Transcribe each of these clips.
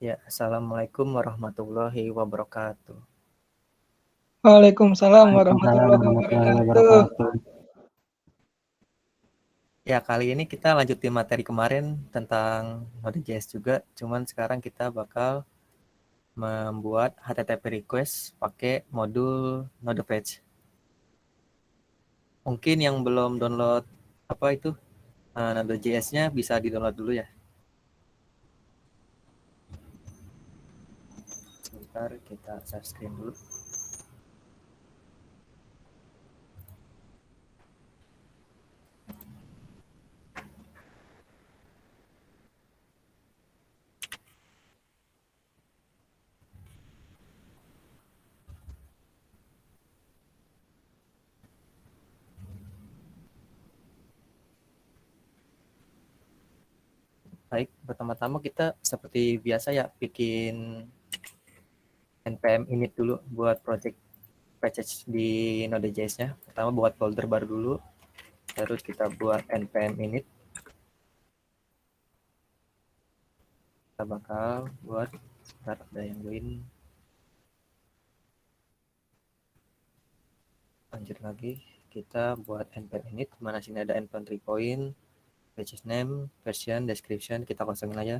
Ya, Assalamualaikum warahmatullahi wabarakatuh. Waalaikumsalam Waalaikumsalam warahmatullahi warahmatullahi wabarakatuh. wabarakatuh. Ya, kali ini kita lanjutin materi kemarin tentang Node.js juga, cuman sekarang kita bakal membuat HTTP request pakai modul Node-Page. Mungkin yang belum download apa itu Node.js-nya bisa di-download dulu ya. Sebentar kita share screen dulu. Baik, pertama-tama kita seperti biasa ya bikin npm init dulu buat project package di Node.js-nya. Pertama buat folder baru dulu, terus kita buat npm init. Kita bakal buat start ada yang join. Lanjut lagi, kita buat npm init. Mana sini ada endpoint point, package name, version, description, kita kosongin aja.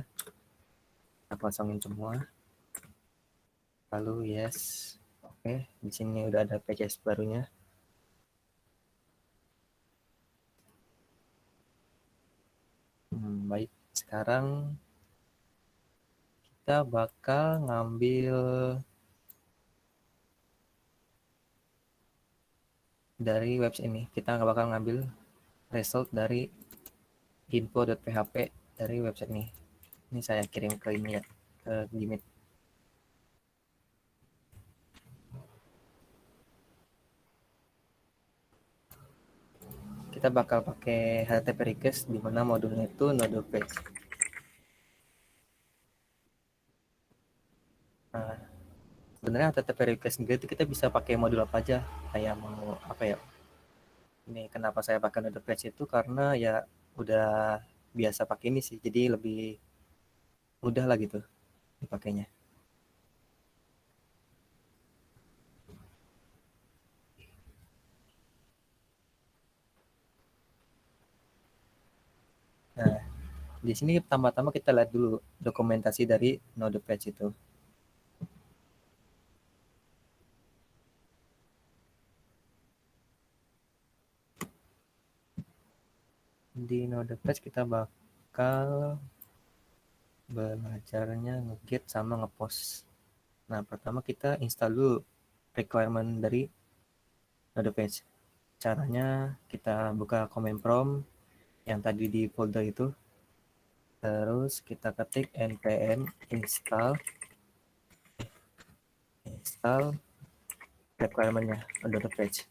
Kita kosongin semua. Lalu yes. Oke, di sini udah ada package barunya. Baik, sekarang kita bakal ngambil dari website ini. Kita bakal ngambil result dari info.php dari website ini. Ini saya kirim ke ini ya, ke Gmeet. Kita bakal pakai HTTP request di mana modulnya itu Node.page. Nah, sebenarnya HTTP request itu kita bisa pakai modul apa aja. Kayak mau apa ya? Ini kenapa saya pakai Node.page itu karena ya udah biasa pakai ini sih, jadi lebih mudah lah gitu dipakainya. Nah, di sini pertama-tama kita lihat dulu dokumentasi dari Node.page itu. Di Node.page kita bakal belajarnya nge-get sama nge-post. Nah, pertama kita install dulu requirement dari Node.page. Caranya kita buka command prompt yang tadi di folder itu. Terus kita ketik npm install requirement-nya Node.page.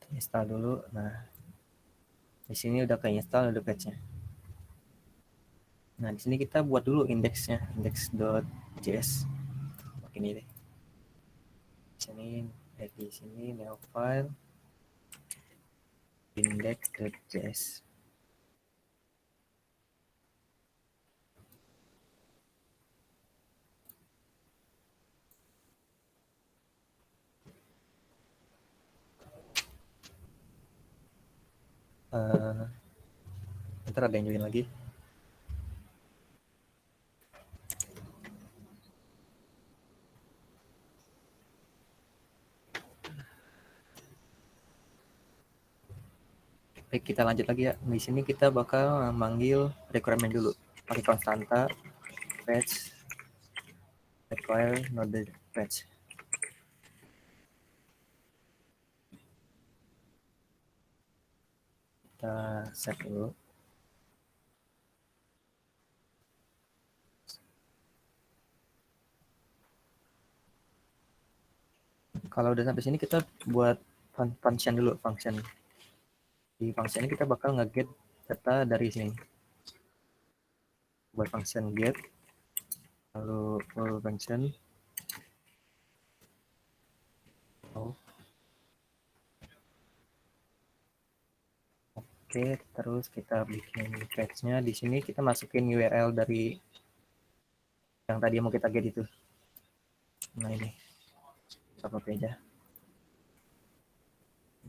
Install dulu. Nah, di sini udah keinstall Node.page-nya. Nah, di sini kita buat dulu indeksnya, index.js. Ini deh. Di sini new file index.js. Ntar ada yang join lagi. Baik, kita lanjut lagi ya. Di sini kita bakal manggil requirement dulu. Pakai konstanta fetch require node fetch. Kita save dulu. Kalau udah sampai sini kita buat function dulu, function. Di function ini kita bakal nge-get data dari sini. Buat function get, lalu function Oke, terus kita bikin page-nya. Di sini kita masukin URL dari yang tadi mau kita get itu. Nah ini, copy aja.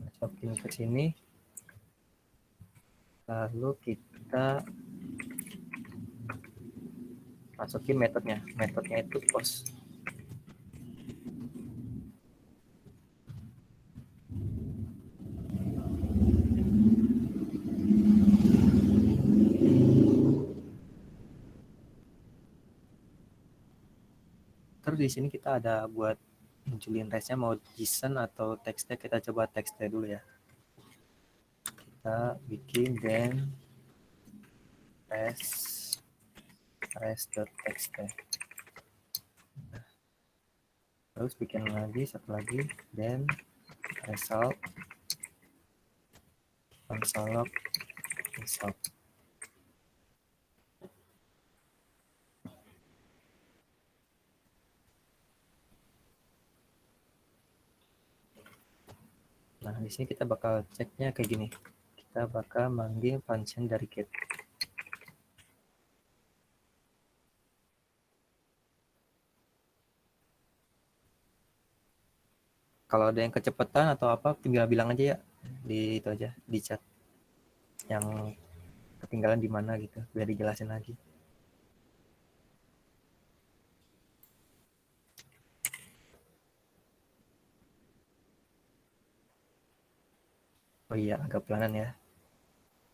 Masukin ke sini. Lalu kita masukin metodenya. Metodenya itu post. Terus di sini kita ada buat munculin resnya mau JSON atau teksnya. Kita coba teksnya dulu ya. Kita bikin then res.txt. Terus bikin lagi satu lagi then result console result. Nah, di sini kita bakal ceknya kayak gini. Kita bakal manggil function dari get. Kalau ada yang kecepatan atau apa, tinggal bilang aja ya di itu aja di chat yang ketinggalan di mana gitu, biar dijelasin lagi. Oh iya, agak pelanan ya.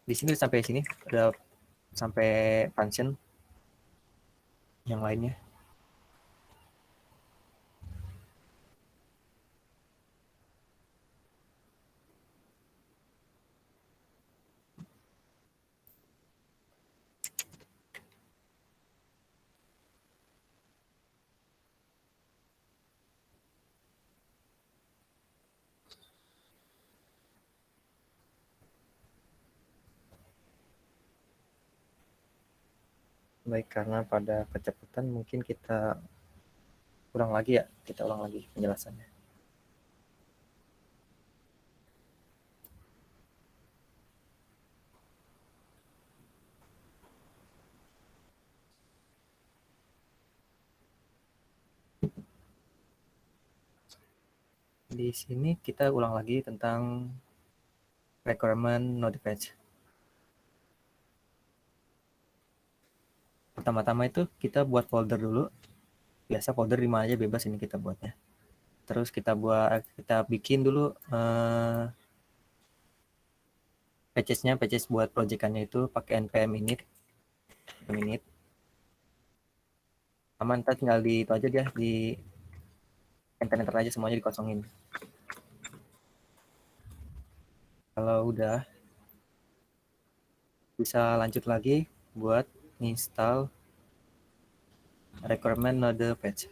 Di sini sampai sini udah sampai function yang lainnya. Baik, karena pada kecepatan mungkin kita ulang lagi ya, kita ulang lagi penjelasannya. Di sini kita ulang lagi tentang requirement node page. Pertama-tama itu kita buat folder dulu. Biasa folder di mana aja bebas ini kita buatnya. Terus kita bikin dulu patches buat proyekannya itu pakai npm init. Aman, ntar tinggal di itu aja dia di enter aja semuanya dikosongin. Kalau udah bisa lanjut lagi buat install requirement node page.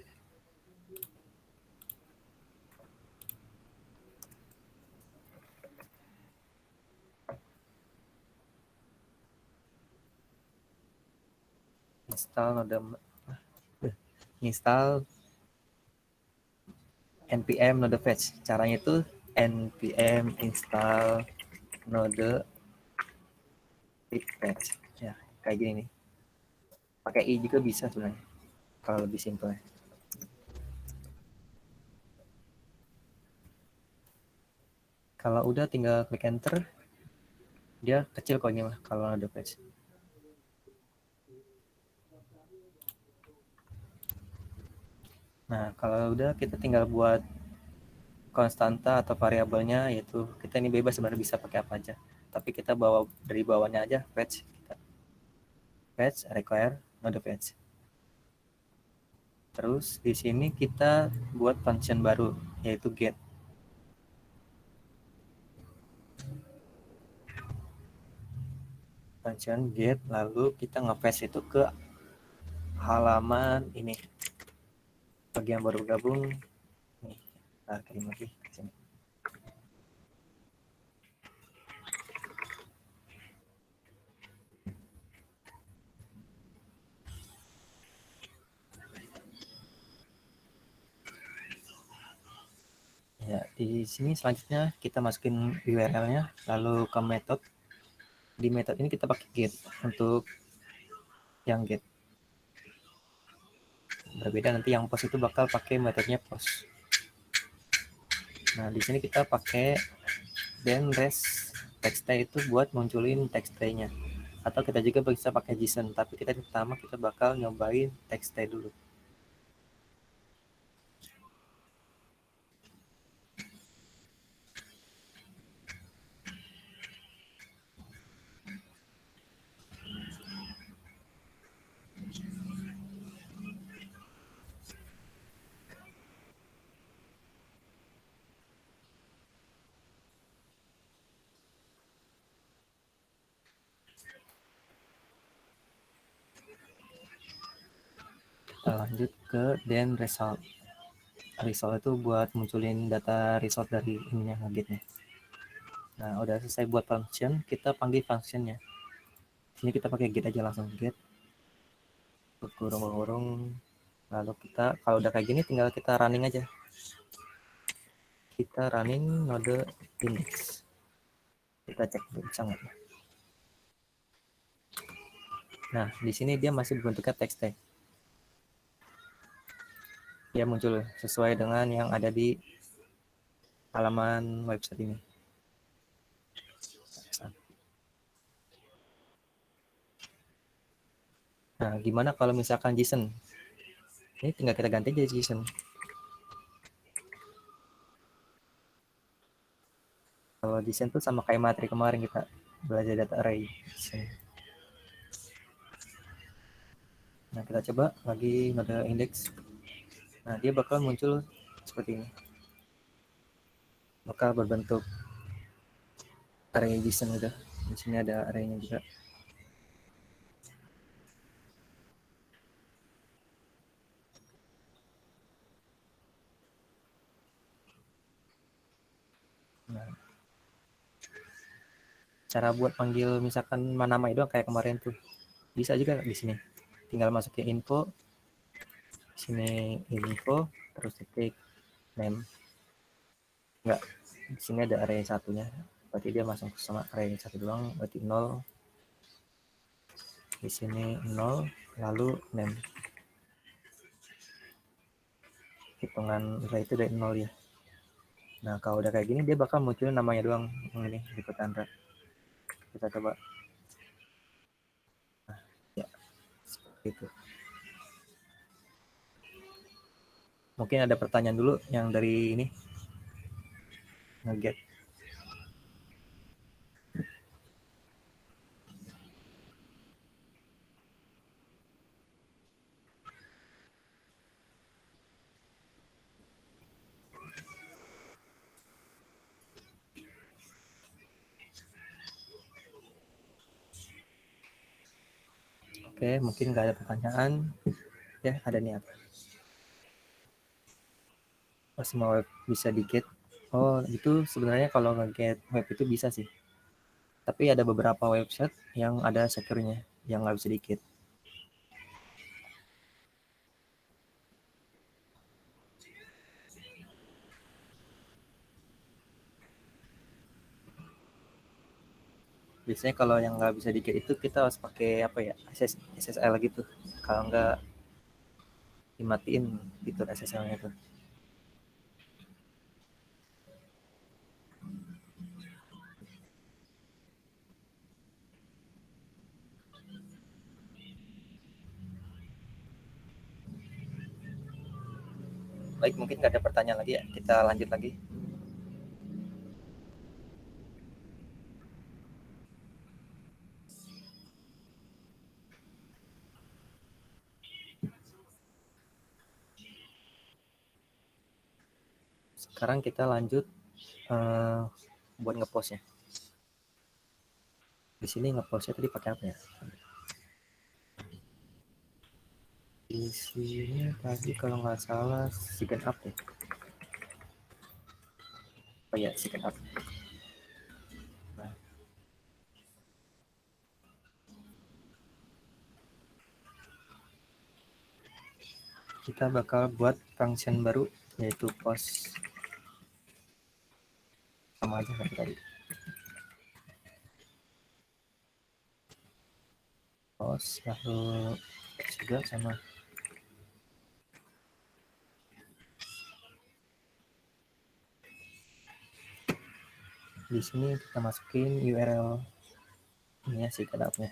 Install npm node page. Caranya itu npm install node page. Ya, kayak gini nih. Pakai i juga bisa sebenarnya. Kalau lebih simpel. Kalau udah tinggal klik enter. Dia kecil kok ini mah kalau node page. Nah, kalau udah kita tinggal buat konstanta atau variabelnya, yaitu kita ini bebas sebenarnya bisa pakai apa aja. Tapi kita bawa dari bawahnya aja page, page require node page. Terus di sini kita buat function baru yaitu get. Function get, lalu kita nge-paste itu ke halaman ini. Bagi yang baru gabung, nih, nah, kirim lagi ke sini. Ya, di sini selanjutnya kita masukin URL-nya, lalu ke method. Di method ini kita pakai get untuk yang get. Berbeda nanti yang post itu bakal pakai metodenya post. Nah, di sini kita pakai then res text itu buat munculin text nya. Atau kita juga bisa pakai JSON, tapi kita pertama kita bakal nyobain text dulu. Kita lanjut ke then result. Result itu buat munculin data result dari ininya nuggetnya. Nah, udah selesai buat function, kita panggil functionnya. Sini kita pakai get aja, langsung get kurung-kurung. Lalu kita kalau udah kayak gini tinggal kita running aja. Kita running node index. Kita cek bisa nggak ya. Nah, di sini dia masih bentuknya text tag. Dia muncul sesuai dengan yang ada di halaman website ini. Nah, gimana kalau misalkan JSON? Ini tinggal kita ganti aja JSON. Kalau JSON tuh sama kayak materi kemarin kita belajar data array. Nah, kita coba lagi node index. Nah, dia bakal muncul seperti ini. Bakal berbentuk array JSON udah. Di sini ada array-nya juga. Nah, cara buat panggil misalkan nama itu kayak kemarin tuh bisa juga di sini. Tinggal masukin info, sini info, terus ketik name. Enggak, di sini ada array satunya. Berarti dia masuk sama array satu doang, berarti 0. Di sini 0, lalu name. Hitungan array itu dari 0 ya. Nah, kalau udah kayak gini dia bakal muncul namanya doang ini di Andra. Kita coba. Nah, ya, seperti itu. Mungkin ada pertanyaan dulu yang dari ini nge-get. Oke, mungkin nggak ada pertanyaan. Ya, ada nih apa? Oh, semua web bisa di-get. Oh, itu sebenarnya kalau nge-get web itu bisa sih. Tapi ada beberapa website yang ada secure-nya, yang nggak bisa di-get. Biasanya kalau yang nggak bisa di-get itu kita harus pakai apa ya, SSL gitu. Kalau nggak dimatiin fitur SSL-nya tuh. Baik, mungkin nggak ada pertanyaan lagi ya. Kita lanjut lagi. Sekarang kita lanjut buat ngepost ya. Di sini ngepostnya tadi pakai apa ya? Di sini tadi kalau nggak salah second up ya. Oh ya, second up. Nah, kita bakal buat function baru yaitu post, sama aja kayak tadi. post, lalu juga sama di sini kita masukin URL ini ya, si kedapnya.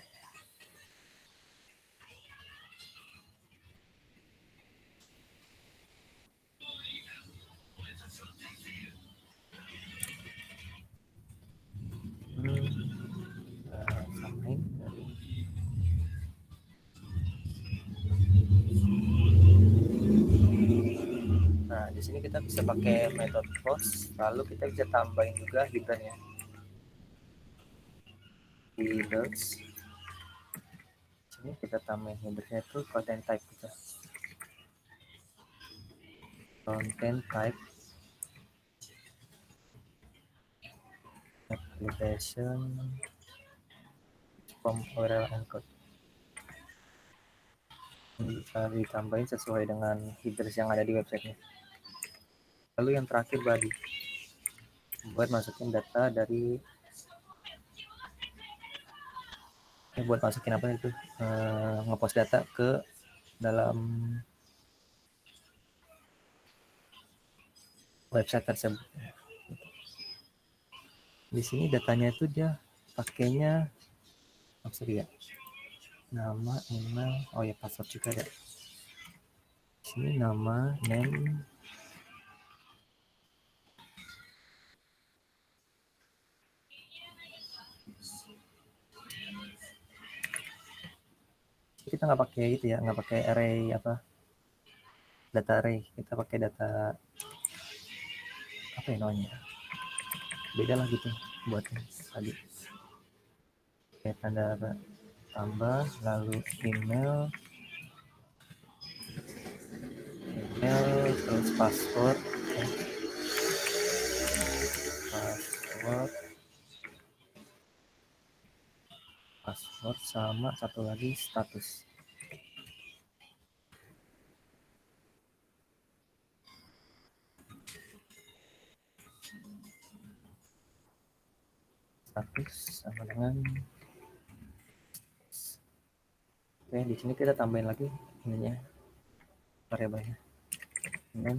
Samain. Nah, di sini kita bisa pakai metode post, lalu kita bisa tambahin juga headernya. Headers. Sini kita tambahin headernya itu content type kita. Content type application from URL encode. Bisa ditambahin sesuai dengan headers yang ada di websitenya. Lalu yang terakhir body, buat masukin data dari buat masukin apa itu ngepost data ke dalam website tersebut. Di sini datanya itu dia pakainya maksudnya nama, email, oh ya password juga ya. Di sini nama, name, kita nggak pakai itu ya, nggak pakai array apa data array, kita pakai data apa ya namanya, beda lah gitu buatnya tadi. Oke, tanda tambah, lalu email terus password ya. Password sama satu lagi status. Status sama dengan oke, di sini kita tambahin lagi ininya variabelnya, dengan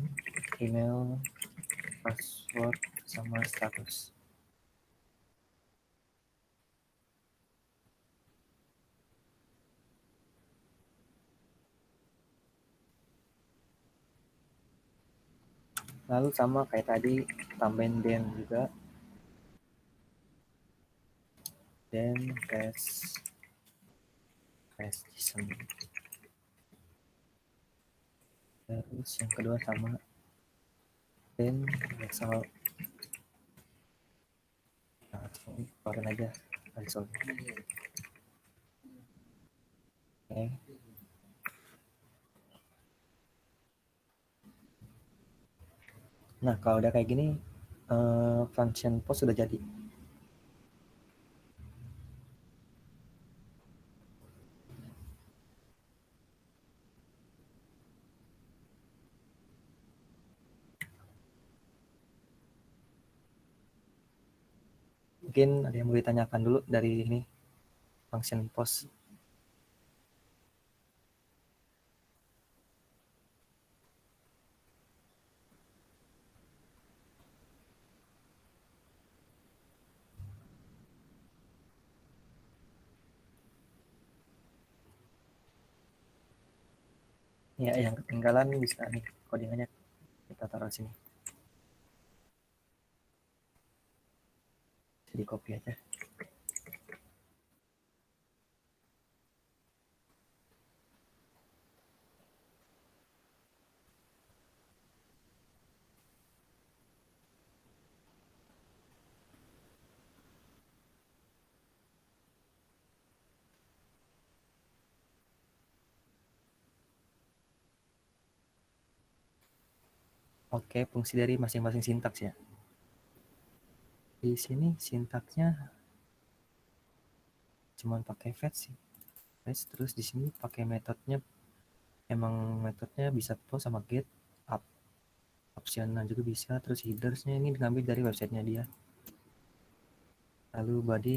email, password sama status. Lalu sama kayak tadi, tambahin then juga, then test season. Terus yang kedua sama then result. Nah, keluarin aja result. Oke. Nah, kalau udah kayak gini, function post sudah jadi. Mungkin ada yang mau ditanyakan dulu dari ini function post. Ya, yang ketinggalan bisa nih codingannya kita taruh sini. Jadi copy aja. Oke, fungsi dari masing-masing sintaks ya. Di sini sintaksnya cuman pakai fetch sih. Terus di sini pakai metodenya, emang metodenya bisa post sama get, up, optional juga bisa. Terus headersnya ini diambil dari websitenya dia. Lalu body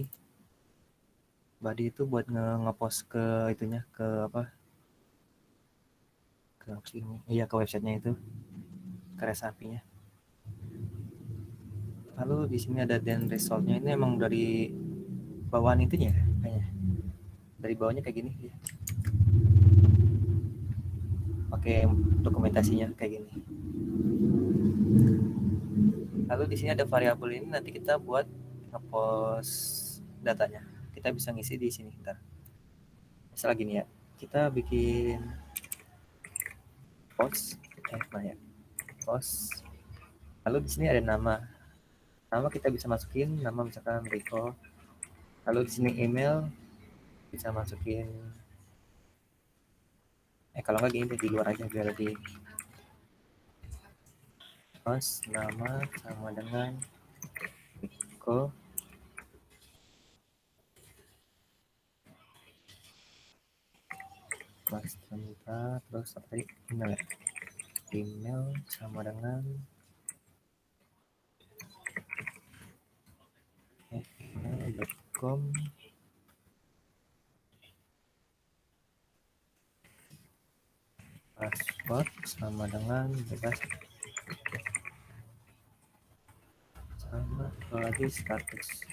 Body itu buat ngepost ke itunya, ke apa? Ke apa sih ini? Iya, ke websitenya itu, ke resapinya. Lalu di sini ada then resultnya, ini emang dari bawaan itunya ya, kayaknya. Dari bawahnya kayak gini ya. Pakai dokumentasinya kayak gini. Lalu di sini ada variabel ini, nanti kita buat ngepost datanya. Kita bisa ngisi di sini ntar. Misalnya gini ya, kita bikin post, ya, post. Lalu di sini ada nama. Nama kita bisa masukin nama misalkan Rico. Lalu di sini email bisa masukin, kalau nggak gini di luar aja biar lebih. Post nama sama dengan Rico. Mas Cinta, terus apa tadi, email ya, email sama dengan email.com, password sama dengan bebas, sama lagi status.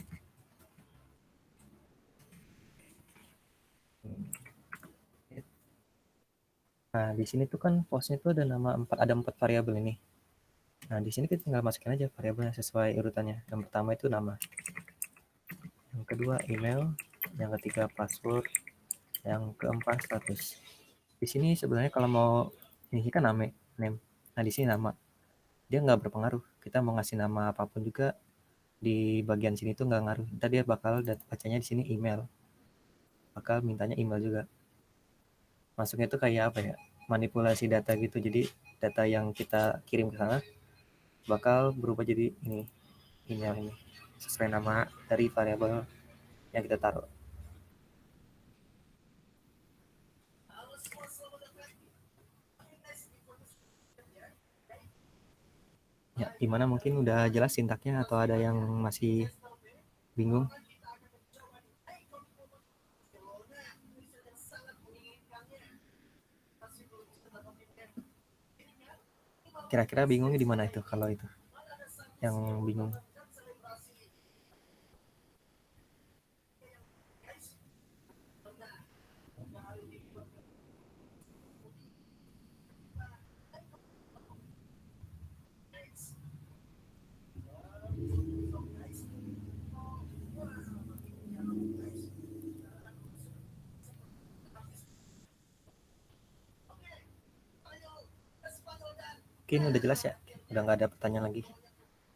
Nah di sini tuh kan postnya tuh ada nama ada 4 variabel ini. Nah di sini kita tinggal masukin aja variabelnya sesuai urutannya. Yang pertama itu nama, yang kedua email, yang ketiga password, yang keempat status. Di sini sebenarnya kalau mau ini kan name. Nah di sini nama, dia nggak berpengaruh. Kita mau ngasih nama apapun juga di bagian sini tuh nggak ngaruh. Ntar dia bakal bacanya di sini email, bakal mintanya email juga. Masuknya tuh kayak apa ya? Manipulasi data gitu. Jadi data yang kita kirim ke sana bakal berubah jadi ini, email ini sesuai nama dari variabel yang kita taruh. Ya, gimana, mungkin udah jelas sintaknya atau ada yang masih bingung? Kira-kira bingungnya di mana itu kalau itu? Yang bingung. Mungkin udah jelas ya? Udah nggak ada pertanyaan lagi.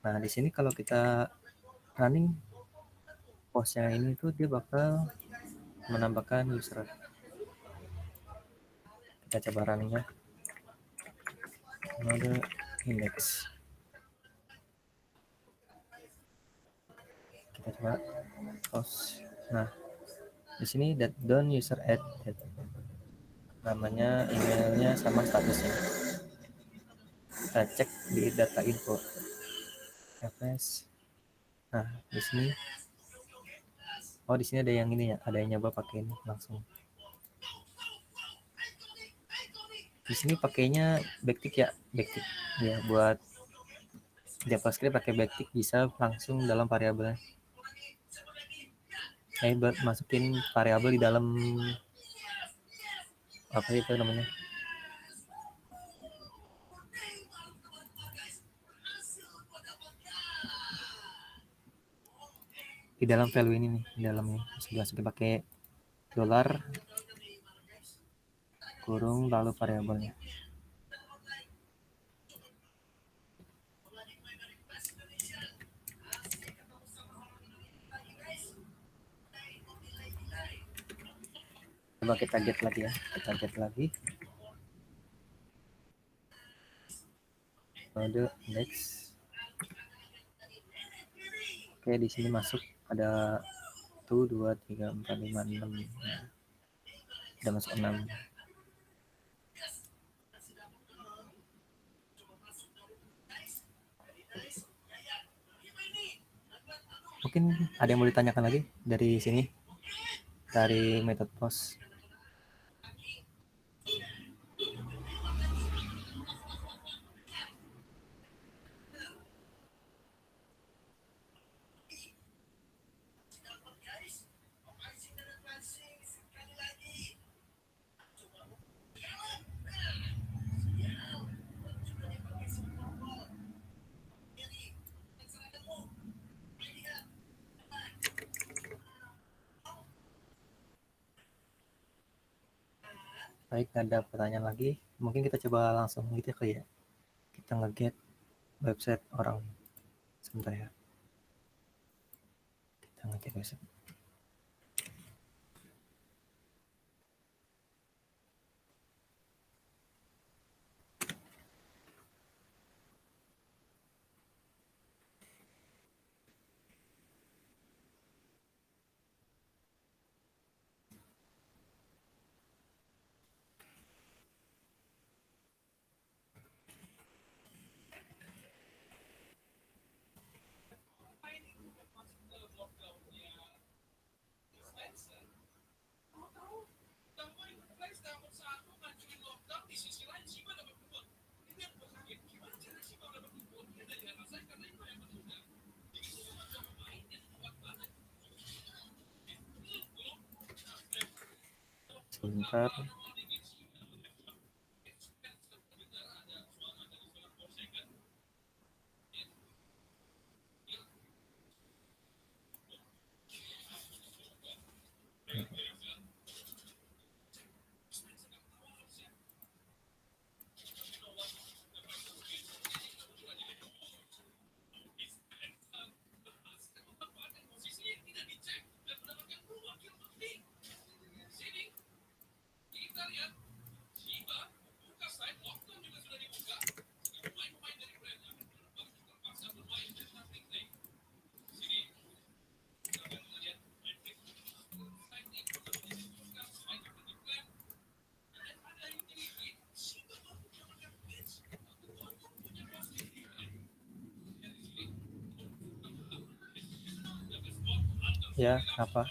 Nah, di sini kalau kita running postnya ini tuh dia bakal menambahkan user. Kita coba running ya. Mode index. Kita coba post. Nah, di sini that don't user add that. Namanya, emailnya sama statusnya. Kita cek di data info. Refresh. Nah, di sini di sini ada yang ini ya, ada yang nyoba pakai ini langsung. Di sini pakainya backtick ya, backtick ya, buat JavaScript pakai backtick bisa langsung dalam variabelnya. Buat masukin variabel di dalam apa itu namanya, di dalam value ini nih, di dalam nih bisa dimasukin pakai dolar kurung lalu variabelnya. Coba kita get lagi ya, kita get lagi mode next. Oke, di sini masuk ada 1 2 3 4 5 6. Udah masuk 6. Mungkin ada yang mau ditanyakan lagi dari sini? dari metode post. Baik, ada pertanyaan lagi. Mungkin kita coba langsung gitu ya. Kita nge-get website orang. Sebentar ya. Kita nge-get website. Sebentar. Ya, apa?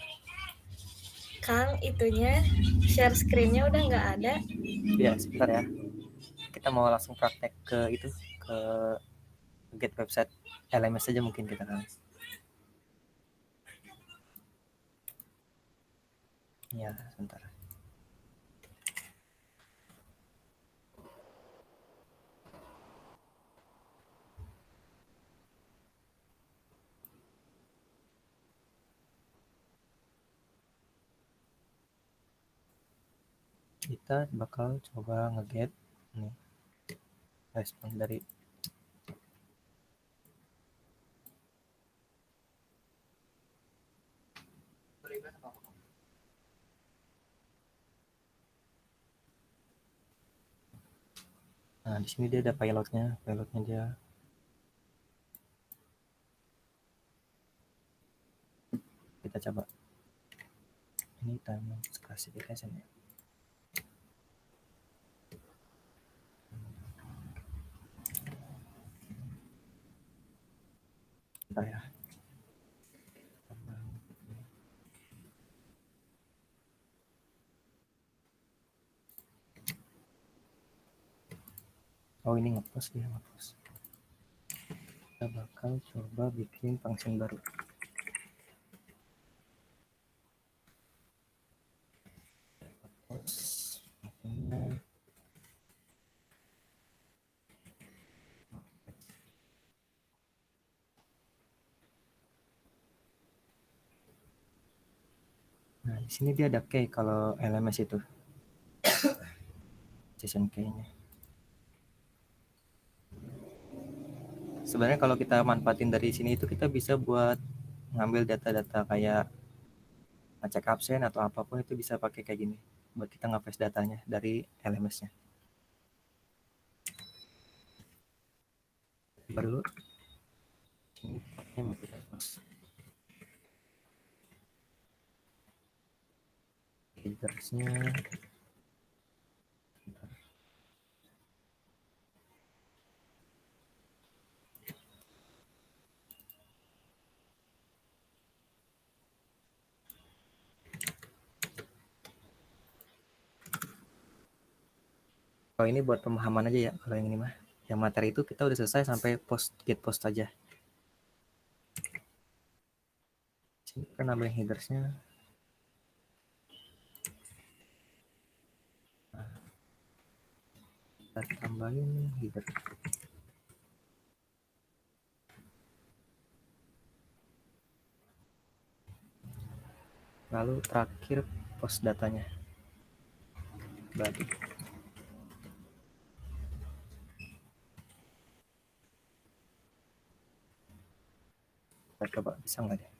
Kang, itunya share screen-nya udah nggak ada. Ya, sebentar ya. Kita mau langsung praktek ke itu, ke get website LMS saja mungkin kita kan. Ya, sebentar. Kita bakal coba nge-get nih respon dari Nah, di sini dia ada pilotnya dia. Kita coba. Ini time classification ya. Bentar ya. Oh, ini ngepost dia ngepost. Kita bakal coba bikin function baru. Post. Nah, di sini dia ada key kalau LMS itu. JSON key-nya. Sebenarnya kalau kita manfaatin dari sini itu kita bisa buat ngambil data-data kayak ngecek absen atau apapun itu bisa pakai kayak gini buat kita nge-fetch datanya dari LMS-nya. Baru ini address-nya. Kalau ini buat pemahaman aja ya, kalau yang ini mah. Yang materi itu kita udah selesai sampai get post aja. Sini kan nambahin headersnya. Nah, kita tambahin header. Lalu terakhir post datanya. Body. Kita coba bisa nggak deh.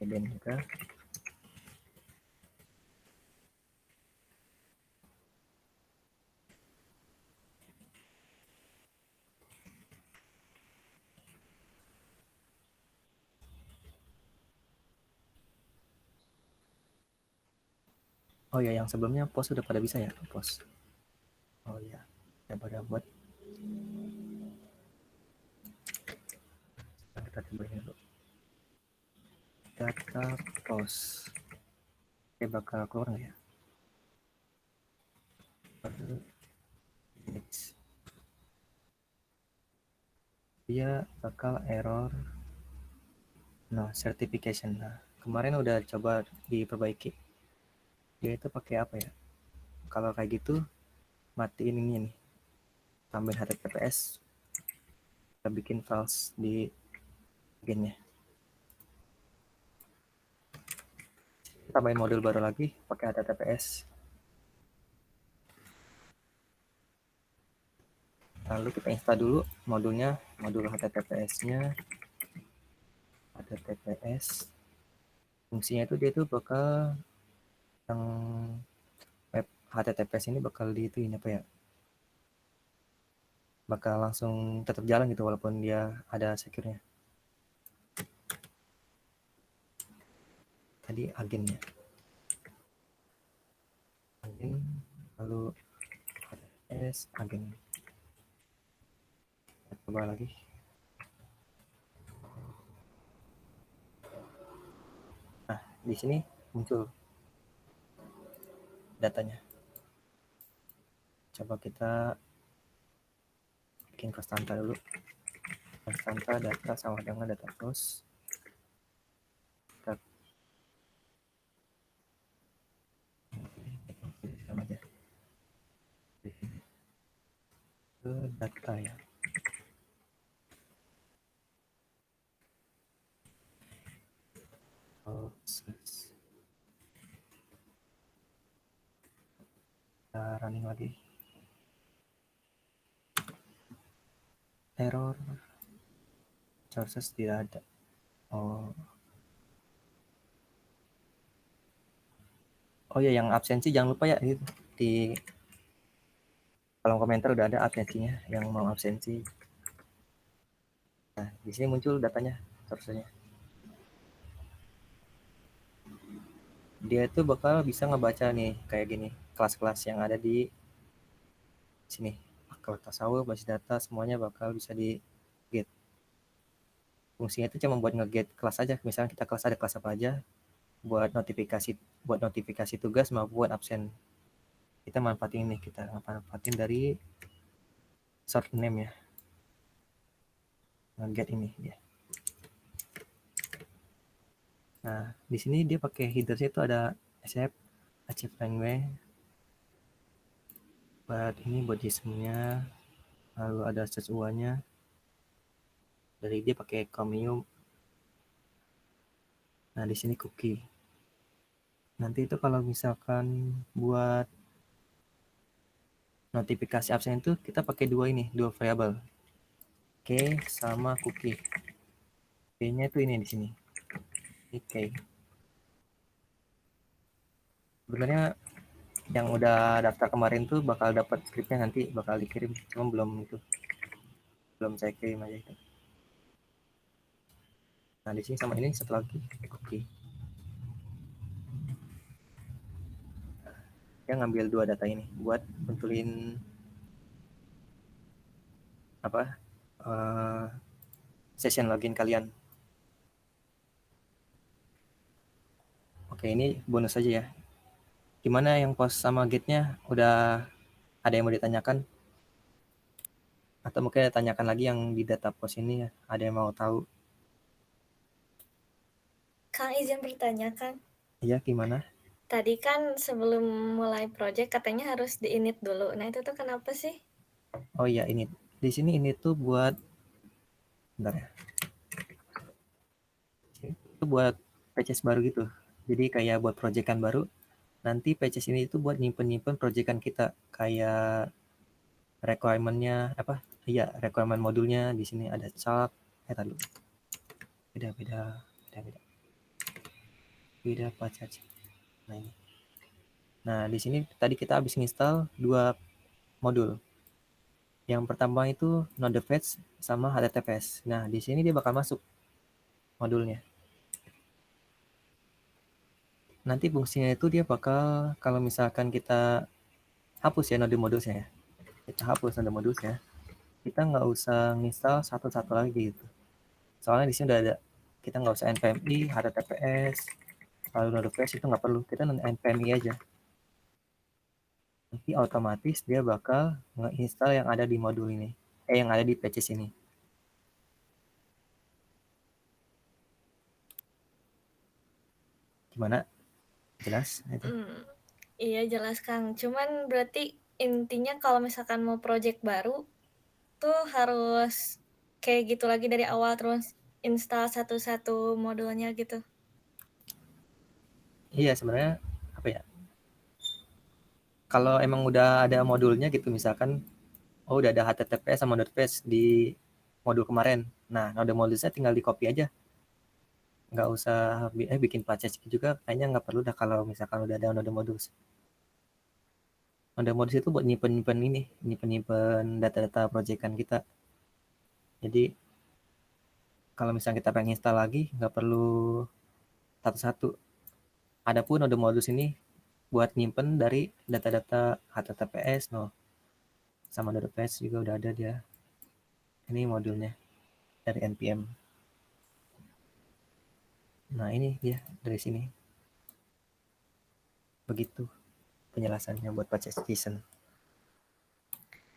Hidden juga. Oh ya, yang sebelumnya post udah pada bisa ya, post. Oh ya, udah pada buat. Nah, kita cobain dulu. Data post. Oke, bakal keluar nggak ya? Dia bakal error. Nah, certification. Nah, kemarin udah coba diperbaiki. Dia itu pakai apa ya? Kalau kayak gitu, matiin ini nih. Tambahin HTTPS. Kita bikin files di bagiannya. Tambahin modul baru lagi pakai HTTPS. Lalu kita install dulu modulnya, modul HTTPS-nya. HTTPS. Fungsinya itu dia tuh bakal yang web HTTPS ini bakal di itu ini apa ya? Bakal langsung tetap jalan gitu walaupun dia ada secure-nya. Tadi agennya. Agen, lalu HTTPS agen. Kita coba lagi. Nah, di sini muncul datanya. Coba kita bikin konstanta dulu. Konstanta data sama dengan data source. Kita sama aja. Ke data ya. Proses. Kita running lagi. Error. Sources tidak ada. Oh. Oh ya, yang absensi jangan lupa ya gitu. Di kolom komentar udah ada absensinya yang mau absensi. Nah, di sini muncul datanya, source-nya. Dia itu bakal bisa ngebaca nih kayak gini, kelas-kelas yang ada di sini. Kalau tasawuf, basis data, semuanya bakal bisa di get. Fungsinya itu cuma buat nge-get kelas aja. Misalnya kita kelas ada kelas apa aja, buat notifikasi tugas maupun absen. Kita manfaatin ini, kita manfaatin dari short name ya. Nge-get ini dia. Nah, di sini dia pakai headersnya itu ada accept, achieve language, buat ini buat JSON-nya, lalu ada search UA-nya. Dari dia pakai Chromium. Nah, di sini cookie. Nanti itu kalau misalkan buat notifikasi absen itu kita pakai dua variabel. Key sama cookie. Key-nya itu ini di sini. Ini key. Sebenarnya yang udah daftar kemarin tuh bakal dapat scriptnya nanti bakal dikirim, cuma belum saya kirim aja itu. Nah, di sini sama ini satu lagi cookie. Dia ngambil dua data ini buat betulin apa session login kalian. Oke, ini bonus aja ya. Gimana yang post sama gate-nya? Udah ada yang mau ditanyakan? Atau mungkin ada tanyakan lagi yang di data post ini ya? Ada yang mau tahu? Kang izin bertanya, Kang. Iya, gimana? Tadi kan sebelum mulai project katanya harus di-init dulu. Nah, itu tuh kenapa sih? Oh iya, ini. Di sini ini tuh buat, bentar ya. Itu buat patches baru gitu. Jadi kayak buat proyekan baru. Nanti patches ini itu buat nyimpen-nyimpen proyekan kita. Kayak requirement-nya apa? Iya, requirement modulnya di sini ada chart. Tadi dulu. Beda. Beda patch. Nah, ini. Nah, di sini tadi kita habis install dua modul. Yang pertama itu Node.js sama HTTPS. Nah, di sini dia bakal masuk modulnya. Nanti fungsinya itu dia bakal, kalau misalkan kita hapus ya node modulnya ya. Kita hapus node modulnya. Kita nggak usah install satu-satu lagi gitu. Soalnya di sini udah ada. Kita nggak usah npmi, HTTPS, lalu Node.js itu nggak perlu. Kita npmi aja. Nanti otomatis dia bakal nge-install yang ada di modul ini. Yang ada di patches ini. Gimana? Jelas? Itu. Iya jelas, Kang. Cuman berarti intinya kalau misalkan mau project baru tuh harus kayak gitu lagi dari awal terus install satu-satu modulnya gitu. Iya, sebenarnya apa ya? Kalau emang udah ada modulnya gitu, misalkan, oh udah ada HTTPS sama Node.js di modul kemarin. Nah, node modulnya tinggal di copy aja. Nggak usah bikin patches juga, kayaknya nggak perlu dah kalau misalkan udah ada node modules. Node modules itu buat nyimpen-nyimpen ini, nyimpen-nyimpen data-data proyekan kita. Jadi, kalau misalnya kita pengen install lagi, nggak perlu satu-satu. Adapun node modules ini buat nyimpen dari data-data HTTPS, no, sama Node.js juga udah ada dia. Ini modulnya dari npm. Nah, ini dia dari sini. Begitu penjelasannya buat patches JSON.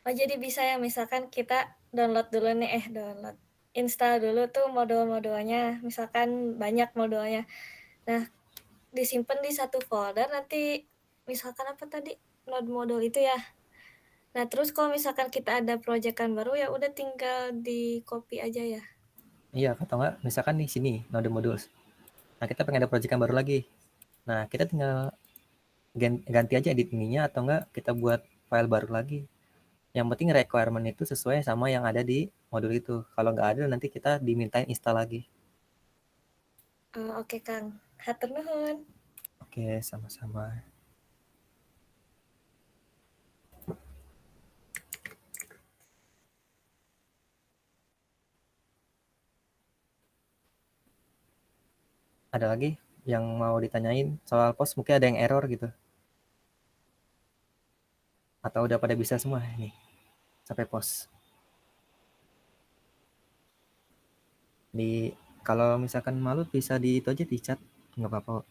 Oh, jadi bisa ya misalkan kita download dulu nih, download. Install dulu tuh modul-modulnya, misalkan banyak modulnya. Nah, disimpan di satu folder nanti misalkan apa tadi? Node modul itu ya. Nah, terus kalau misalkan kita ada proyekan baru ya udah tinggal di copy aja ya. Iya, atau enggak misalkan di sini node modules. Nah, kita pengen ada proyekan baru lagi. Nah, kita tinggal ganti aja edit ininya atau enggak kita buat file baru lagi. Yang penting requirement itu sesuai sama yang ada di modul itu. Kalau nggak ada nanti kita dimintain install lagi. Oh, oke, Kang. Hatur nuhun. Oke, sama-sama. Ada lagi yang mau ditanyain soal post, mungkin ada yang error gitu. Atau udah pada bisa semua nih sampai post. Di kalau misalkan malu bisa di itu aja di chat, nggak apa-apa.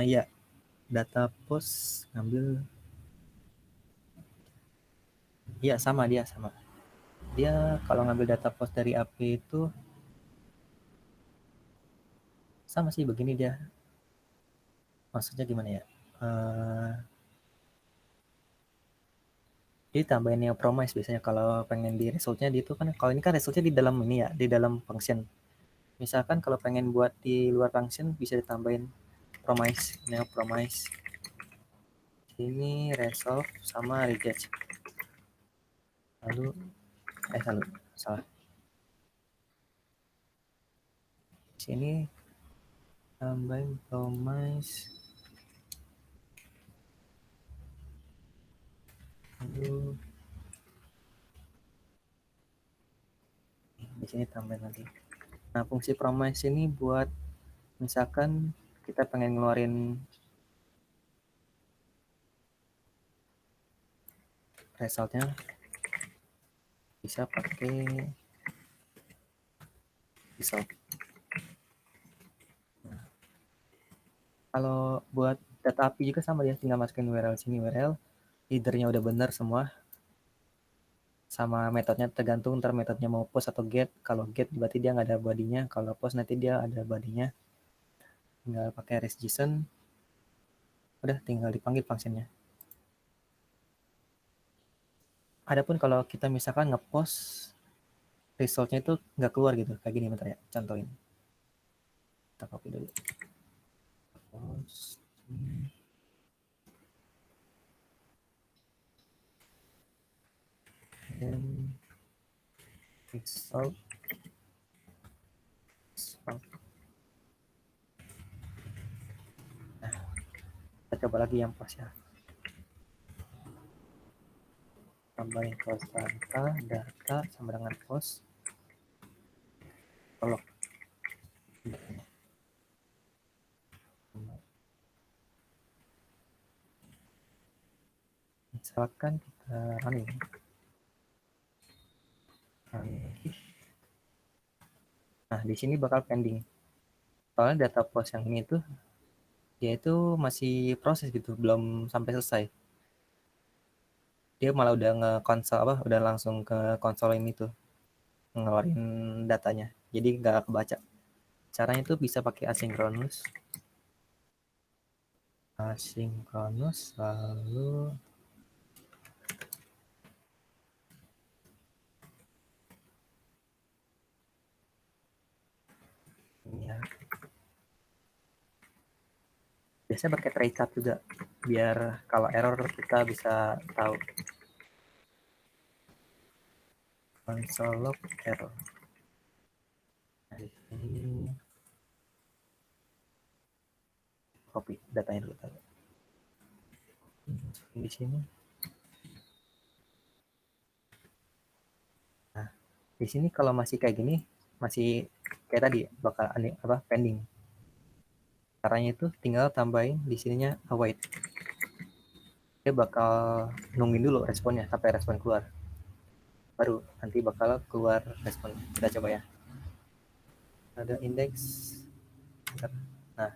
Ya, data post ngambil. Iya, sama dia sama. Dia kalau ngambil data post dari AP itu sama sih begini dia. maksudnya gimana ya? Jadi tambahin yang promise biasanya kalau pengen di resultnya di itu kan, kalau ini kan resultnya di dalam ini ya, di dalam function. Misalkan kalau pengen buat di luar function bisa ditambahin promise, neo promise. Ini resolve sama reject. Lalu salah. Sini tambahin promise. Lalu di sini tambahin lagi. Nah, fungsi promise ini buat misalkan kita pengen ngeluarin resultnya, bisa pakai result. Kalau buat data API juga sama dia, tinggal masukin URL sini, URL headernya udah benar semua, sama metodenya tergantung ntar metodenya mau post atau get. Kalau get berarti dia nggak ada bodinya, kalau post nanti dia ada bodinya. Tinggal pakai REST-JSON, udah tinggal dipanggil functionnya. Adapun kalau kita misalkan ngepost resultnya itu nggak keluar gitu, kayak gini bentar ya, contohin. Kita copy dulu. Post. Dan result. Nah, kita coba lagi yang post ya. Tambahin konstanta data sama dengan post. Prolog. Misalkan kita running. Nah, di sini bakal pending. Soalnya data post yang ini tuh dia itu masih proses gitu, belum sampai selesai. Dia malah udah nge-console udah langsung ke konsol ini tuh, ngeluarin datanya. Jadi nggak kebaca. Caranya tuh bisa pakai asynchronous. Asynchronous lalu ya. Biasanya pakai try tab juga biar kalau error kita bisa tahu. Console log error. Nah, ini copy datanya dulu tahu. Di sini. Nah, di sini kalau masih kayak gini, masih kayak tadi bakal pending. Caranya itu tinggal tambahin di sininya await. Dia bakal nungguin dulu responnya sampai respon keluar. Baru nanti bakal keluar respon. Kita coba ya. Ada index. Nah,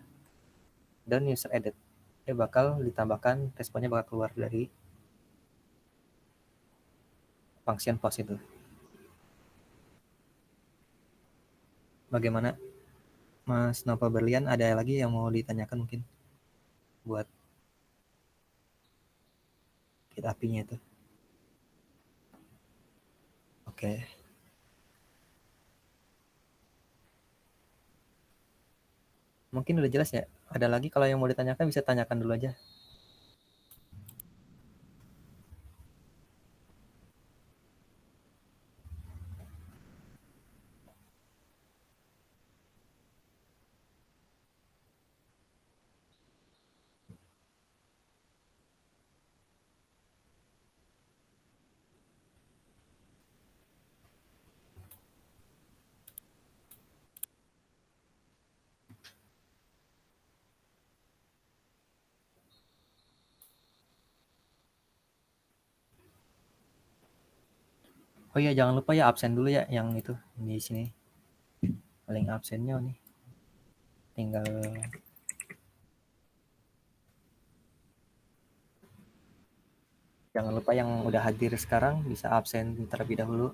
dan user edit. Dia bakal ditambahkan, responnya bakal keluar dari function post itu. Bagaimana Mas Nova Berlian, ada lagi yang mau ditanyakan mungkin buat Git API-nya itu? Oke. Mungkin udah jelas ya. Ada lagi kalau yang mau ditanyakan bisa tanyakan dulu aja. Oh iya, jangan lupa ya absen dulu ya yang itu di sini. Link absennya nih. Tinggal jangan lupa yang udah hadir sekarang bisa absen terlebih dahulu.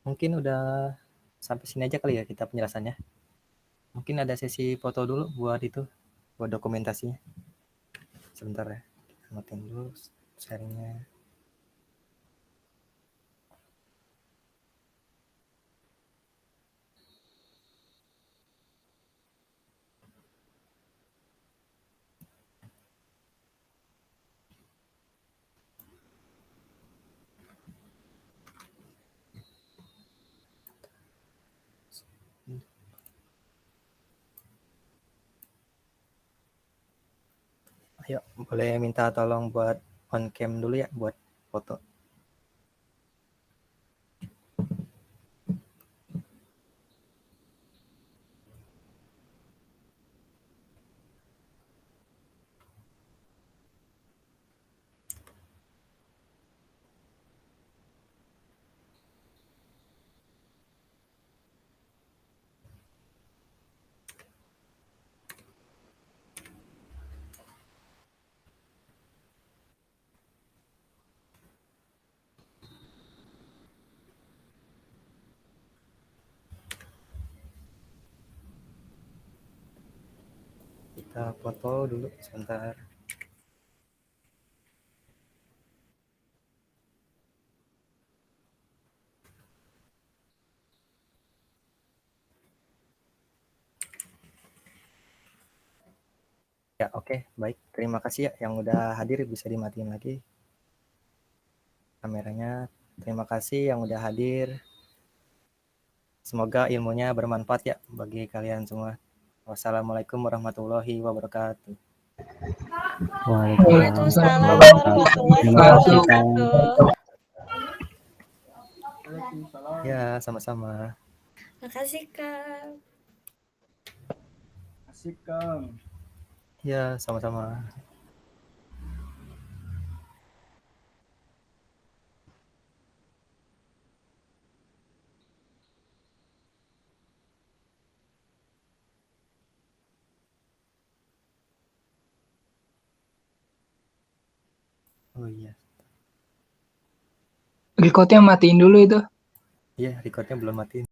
mungkin udah sampai sini aja kali ya kita penjelasannya. Mungkin ada sesi foto dulu buat itu, buat dokumentasinya. Sebentar ya, matiin dulu sharingnya. Ayo, boleh minta tolong buat on cam dulu ya buat foto. Kita foto dulu sebentar. Ya, oke, baik. Terima kasih ya yang udah hadir, bisa dimatiin lagi kameranya. Terima kasih yang udah hadir. Semoga ilmunya bermanfaat ya bagi kalian semua. Wassalamualaikum warahmatullahi wabarakatuh. Waalaikumsalam warahmatullahi wabarakatuh. Ya, sama-sama. Makasih, Kang. Asik, Kang. Ya, sama-sama. Oh iya. Recordnya matiin dulu itu. Iya, recordnya belum matiin.